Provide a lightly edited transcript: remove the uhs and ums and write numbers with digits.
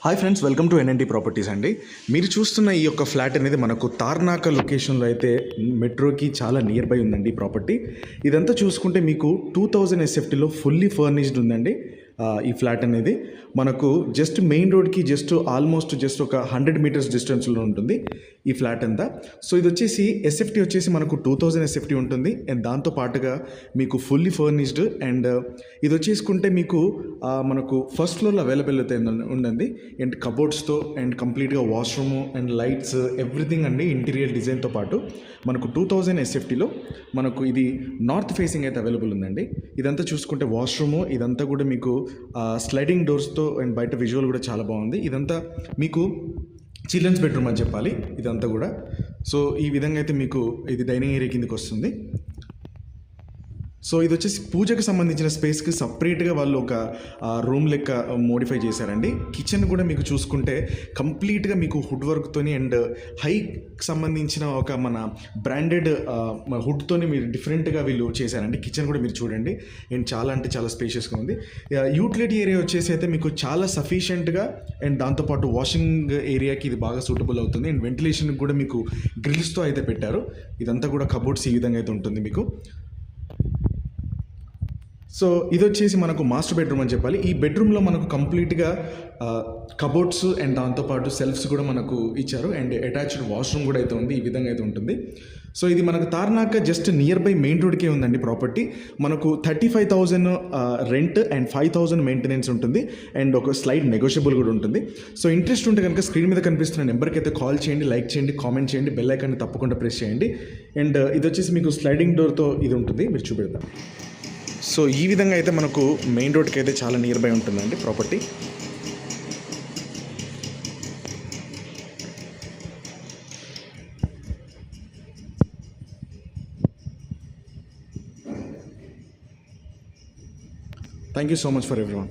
Hi friends, welcome to NNT properties అండి. మీరు చూస్తున్న ఈ యొక్క ఫ్లాట్ అనేది మనకు తార్నాక లొకేషన్లో అయితే మెట్రోకి చాలా నియర్ బై ఉందండి ఈ ప్రాపర్టీ. ఇదంతా చూసుకుంటే మీకు 2000 ఎస్ఎఫ్టీలో ఫుల్లీ ఫర్నిష్డ్ ఉందండి. ఈ ఫ్లాట్ అనేది మనకు జస్ట్ మెయిన్ రోడ్కి ఆల్మోస్ట్ ఒక 100 మీటర్స్ డిస్టెన్స్లో ఉంటుంది ఈ ఫ్లాట్ అంతా. సో ఇది వచ్చేసి ఎస్ఎఫ్టీ వచ్చేసి మనకు 2000 ఎస్ఎఫ్టీ ఉంటుంది. అండ్ దాంతో పాటుగా మీకు ఫుల్లీ ఫర్నిష్డ్ అండ్ ఇది వచ్చేసుకుంటే మీకు మనకు ఫస్ట్ ఫ్లోర్లో అవైలబుల్ అయితే ఉందండి. అండ్ కబోర్డ్స్తో అండ్ కంప్లీట్గా వాష్రూము అండ్ లైట్స్ ఎవ్రీథింగ్ అండి, ఇంటీరియర్ డిజైన్తో పాటు మనకు 2000 ఎస్ఎఫ్టీలో మనకు ఇది నార్త్ ఫేసింగ్ అయితే అవైలబుల్ ఉందండి. ఇదంతా చూసుకుంటే వాష్రూము ఇదంతా కూడా మీకు స్లైడింగ్ డోర్స్తో అండ్ బయట విజువల్ కూడా చాలా బాగుంది. ఇదంతా మీకు చిల్డ్రన్స్ బెడ్రూమ్ అని చెప్పాలి ఇదంతా కూడా. సో ఈ విధంగా అయితే మీకు ఇది డైనింగ్ ఏరియా కిందకి వస్తుంది. సో ఇది వచ్చేసి పూజకు సంబంధించిన స్పేస్కి సపరేట్గా వాళ్ళు ఒక రూమ్ లెక్క మోడిఫై చేశారండి. కిచెన్ కూడా మీకు చూసుకుంటే కంప్లీట్గా మీకు హుడ్ వర్క్తోని అండ్ హైకి సంబంధించిన ఒక మన బ్రాండెడ్ హుడ్తోని మీరు డిఫరెంట్గా వీళ్ళు చేశారండి. కిచెన్ కూడా మీరు చూడండి అండ్ చాలా అంటే చాలా స్పేషియస్గా ఉంది. యూటిలిటీ ఏరియా వచ్చేసి అయితే మీకు చాలా సఫిషియెంట్గా అండ్ దాంతోపాటు వాషింగ్ ఏరియాకి ఇది బాగా సూటబుల్ అవుతుంది. అండ్ వెంటిలేషన్కి కూడా మీకు గ్రిల్స్తో అయితే పెట్టారు. ఇదంతా కూడా కబోర్డ్స్ ఈ విధంగా అయితే ఉంటుంది మీకు. సో ఇది వచ్చేసి మనకు మాస్టర్ బెడ్రూమ్ అని చెప్పాలి. ఈ బెడ్రూమ్లో మనకు కంప్లీట్గా కబోర్డ్స్ అండ్ దాంతోపాటు సెల్ఫ్స్ కూడా మనకు ఇచ్చారు అండ్ అటాచ్డ్ వాష్రూమ్ కూడా అయితే ఉంది. ఈ విధంగా అయితే ఉంటుంది. సో ఇది మనకు Tarnaka just near by main రోడ్కే ఉందండి ప్రాపర్టీ. మనకు 35,000 రెంట్ అండ్ 5,000 మెయింటెనెన్స్ ఉంటుంది అండ్ ఒక స్లైడ్ నెగోషియబుల్ కూడా ఉంటుంది. సో ఇంట్రెస్ట్ ఉంటే కనుక స్క్రీన్ మీద కనిపిస్తున్న నెంబర్కి అయితే కాల్ చేయండి, లైక్ చేయండి, కామెంట్ చేయండి, బెల్ ఐకాన్ని తప్పకుండా ప్రెస్ చేయండి. అండ్ ఇది వచ్చేసి మీకు స్లైడింగ్ డోర్తో ఇది ఉంటుంది, మీరు చూపెడతాం. సో ఈ విధంగా అయితే మనకు మెయిన్ రోడ్కి అయితే చాలా నియర్ బై ఉంటుందండి property. Thank you so much for everyone.